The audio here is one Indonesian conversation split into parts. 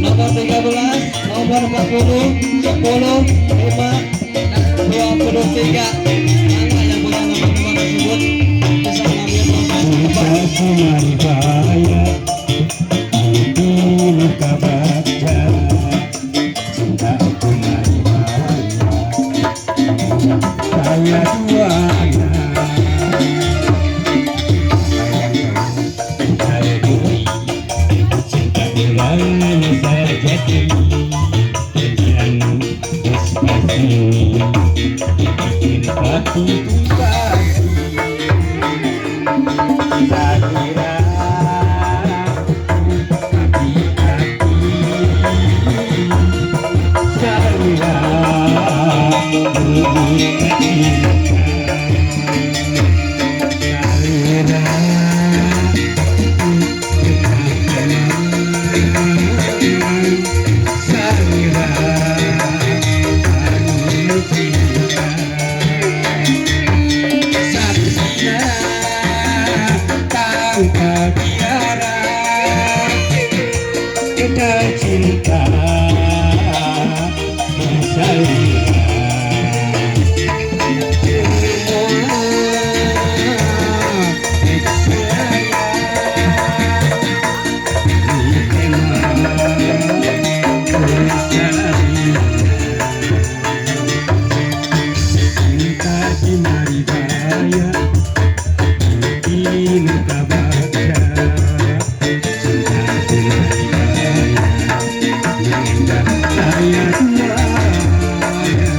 Nomor 13, nomor 40, 10, 5, dan 23. Angka yang punya nomor-nomor tersebut bisa mengambil proses Maribaya Ini kabaca Cintaku Maribaya Saya duanya Sayang kau saya diri Cinta bulan saya jadi Jangan despasi Cintaku tumpah Sakira hati-hati Sakira bunyi cinta Sakira Sakira bunyi cinta Sakira tanpa biara kita cinta bersalina cinta di Maribaya ini kabaca cinta di Maribaya mengingat saya duanya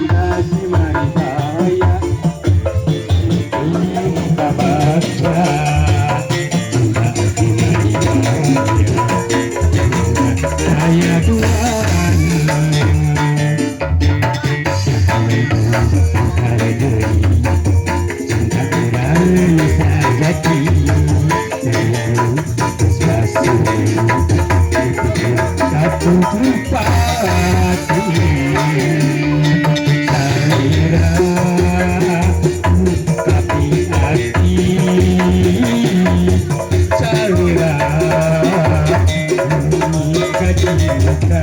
cinta di Maribaya ini kabaca cinta di Maribaya saya duanya cinta kurang sajati satu trupati Salira tapi hati Salira menikah cinta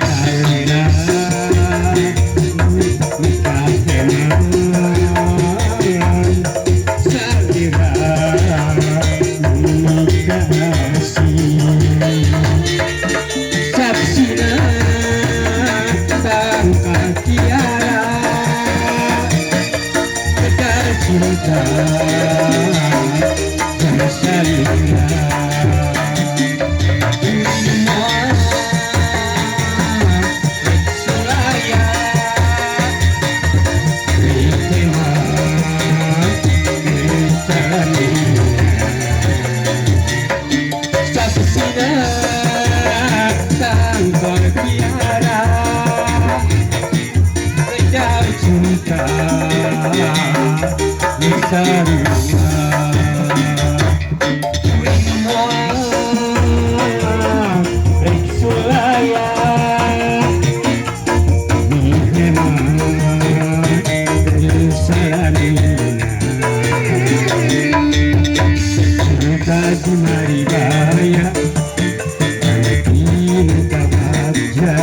Salira menikah kenangan Salira menikah kasih Saksina tanpa tiara Kedar cinta bersalina Suraya Ritema bersalina Saksina tanpa tiara Kedar cinta bersalina Suraya cinta di Maribaya ini kabaca